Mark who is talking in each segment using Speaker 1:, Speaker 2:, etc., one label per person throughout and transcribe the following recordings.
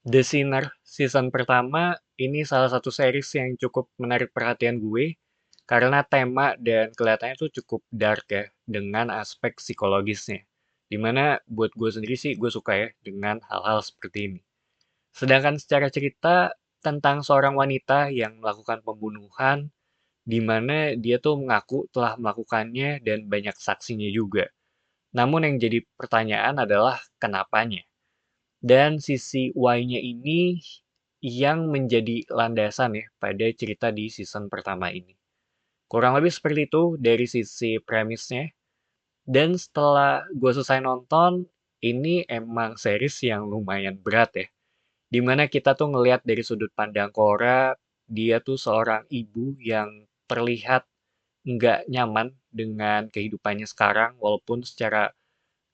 Speaker 1: The Sinner season pertama ini salah satu series yang cukup menarik perhatian gue karena tema dan kelihatannya tuh cukup dark ya dengan aspek psikologisnya. Dimana buat gue sendiri sih gue suka ya dengan hal-hal seperti ini. Sedangkan secara cerita tentang seorang wanita yang melakukan pembunuhan di mana dia tuh mengaku telah melakukannya dan banyak saksinya juga. Namun yang jadi pertanyaan adalah kenapanya. Dan sisi Y-nya ini yang menjadi landasan ya pada cerita di season pertama ini. Kurang lebih seperti itu dari sisi premisnya. Dan setelah gue selesai nonton, ini emang series yang lumayan berat ya. Dimana kita tuh ngelihat dari sudut pandang Cora, dia tuh seorang ibu yang terlihat nggak nyaman dengan kehidupannya sekarang, walaupun secara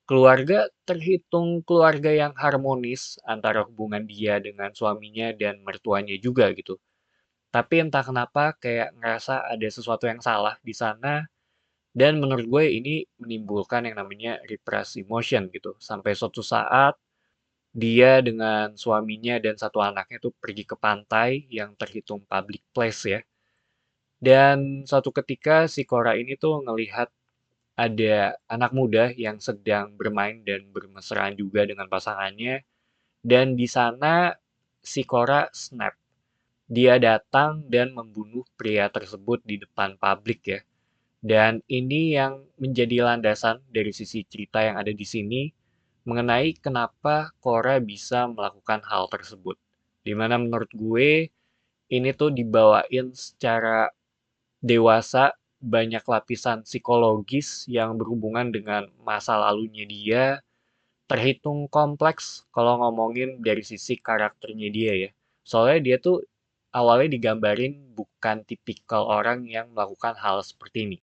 Speaker 1: keluarga terhitung keluarga yang harmonis antara hubungan dia dengan suaminya dan mertuanya juga gitu. Tapi entah kenapa kayak ngerasa ada sesuatu yang salah di sana dan menurut gue ini menimbulkan yang namanya repressed emotion gitu. Sampai suatu saat dia dengan suaminya dan satu anaknya tuh pergi ke pantai yang terhitung public place ya. Dan suatu ketika si Cora ini tuh ngelihat ada anak muda yang sedang bermain dan bermesraan juga dengan pasangannya. Dan di sana si Cora snap. Dia datang dan membunuh pria tersebut di depan publik ya. Dan ini yang menjadi landasan dari sisi cerita yang ada di sini mengenai kenapa Cora bisa melakukan hal tersebut. Dimana menurut gue ini tuh dibawain secara dewasa, banyak lapisan psikologis yang berhubungan dengan masa lalunya dia, terhitung kompleks kalau ngomongin dari sisi karakternya dia ya. Soalnya dia tuh awalnya digambarin bukan tipikal orang yang melakukan hal seperti ini.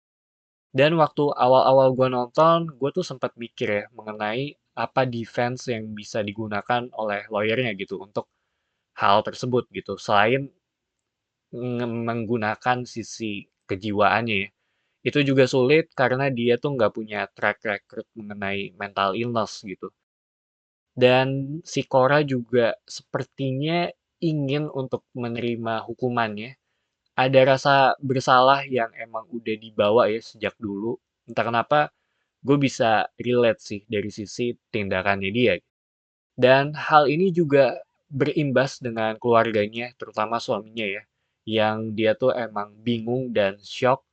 Speaker 1: Dan waktu awal-awal gue nonton, gue tuh sempat mikir ya mengenai apa defense yang bisa digunakan oleh lawyernya gitu untuk hal tersebut gitu. Selain menggunakan sisi kejiwaannya ya. Itu juga sulit karena dia tuh nggak punya track record mengenai mental illness gitu. Dan si Cora juga sepertinya ingin untuk menerima hukumannya. Ada rasa bersalah yang emang udah dibawa ya sejak dulu. Entah kenapa gue bisa relate sih dari sisi tindakannya dia. Dan hal ini juga berimbas dengan keluarganya, terutama suaminya ya. Yang dia tuh emang bingung dan shock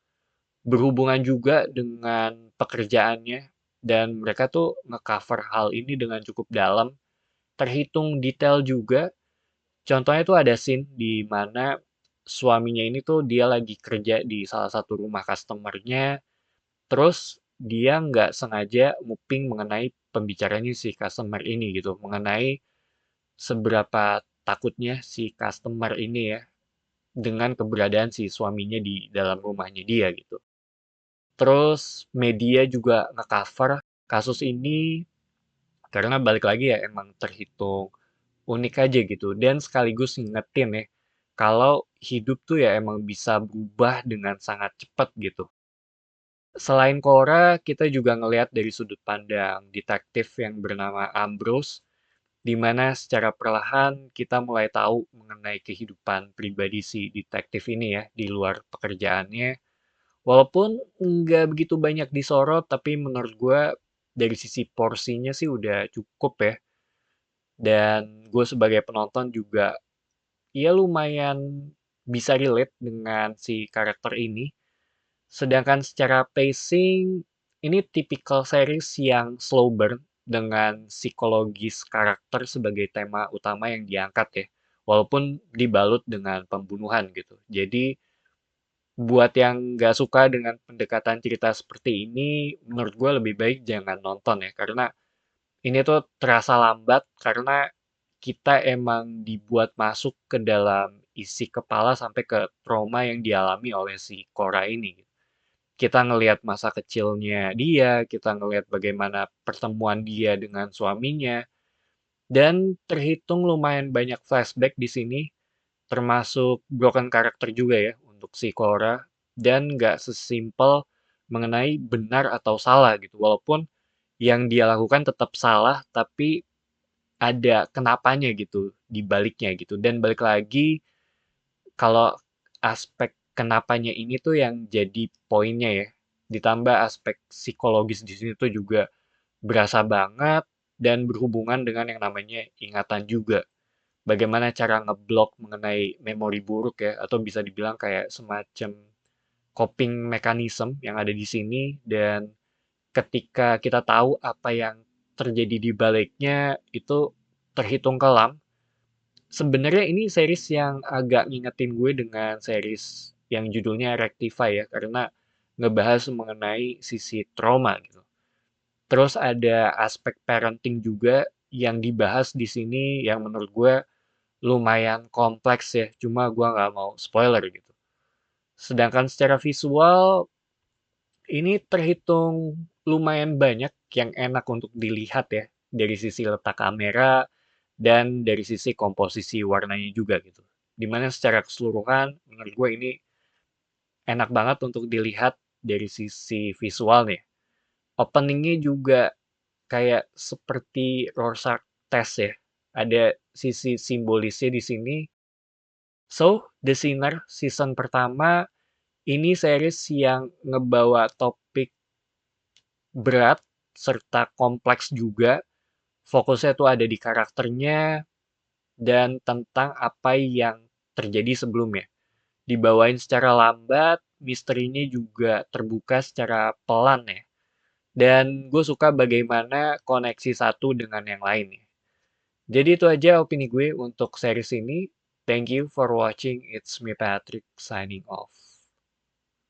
Speaker 1: berhubungan juga dengan pekerjaannya dan mereka tuh ngecover hal ini dengan cukup dalam, terhitung detail juga. Contohnya tuh ada scene di mana suaminya ini tuh dia lagi kerja di salah satu rumah customernya, terus dia nggak sengaja nguping mengenai pembicaranya si customer ini gitu, mengenai seberapa takutnya si customer ini ya dengan keberadaan si suaminya di dalam rumahnya dia gitu. Terus media juga nge-cover kasus ini karena balik lagi ya emang terhitung unik aja gitu dan sekaligus ngingetin ya kalau hidup tuh ya emang bisa berubah dengan sangat cepat gitu. Selain Cora, kita juga ngelihat dari sudut pandang detektif yang bernama Ambrose, di mana secara perlahan kita mulai tahu mengenai kehidupan pribadi si detektif ini ya di luar pekerjaannya. Walaupun nggak begitu banyak disorot, tapi menurut gue dari sisi porsinya sih udah cukup ya. Dan gue sebagai penonton juga ya lumayan bisa relate dengan si karakter ini. Sedangkan secara pacing, ini tipikal series yang slow burn dengan psikologis karakter sebagai tema utama yang diangkat ya. Walaupun dibalut dengan pembunuhan gitu. Jadi buat yang nggak suka dengan pendekatan cerita seperti ini, menurut gue lebih baik jangan nonton ya, karena ini tuh terasa lambat karena kita emang dibuat masuk ke dalam isi kepala sampai ke trauma yang dialami oleh si Cora ini. Kita ngelihat masa kecilnya dia, kita ngelihat bagaimana pertemuan dia dengan suaminya, dan terhitung lumayan banyak flashback di sini termasuk broken karakter juga ya untuk si Cora dan nggak sesimpel mengenai benar atau salah gitu walaupun yang dia lakukan tetap salah tapi ada kenapanya gitu di baliknya gitu. Dan balik lagi kalau aspek kenapanya ini tuh yang jadi poinnya ya. Ditambah aspek psikologis di sini tuh juga berasa banget dan berhubungan dengan yang namanya ingatan juga. Bagaimana cara ngeblok mengenai memori buruk ya, atau bisa dibilang kayak semacam coping mechanism yang ada di sini. Dan ketika kita tahu apa yang terjadi di baliknya, itu terhitung kelam. Sebenarnya ini series yang agak ngingetin gue dengan series yang judulnya Rectify ya, karena ngebahas mengenai sisi trauma gitu. Terus ada aspek parenting juga yang dibahas di sini yang menurut gue lumayan kompleks ya, cuma gue nggak mau spoiler gitu. Sedangkan secara visual, ini terhitung lumayan banyak yang enak untuk dilihat ya, dari sisi letak kamera dan dari sisi komposisi warnanya juga gitu. Dimana secara keseluruhan, menurut gue ini enak banget untuk dilihat dari sisi visual nih. Openingnya juga kayak seperti Rorschach test ya. Ada sisi simbolisnya di sini. So, The Sinner season pertama ini series yang ngebawa topik berat serta kompleks juga. Fokusnya tuh ada di karakternya dan tentang apa yang terjadi sebelumnya. Dibawain secara lambat, misterinya juga terbuka secara pelan ya. Dan gue suka bagaimana koneksi satu dengan yang lainnya. Jadi itu aja opini gue untuk series ini. Thank you for watching. It's me Patrick signing off.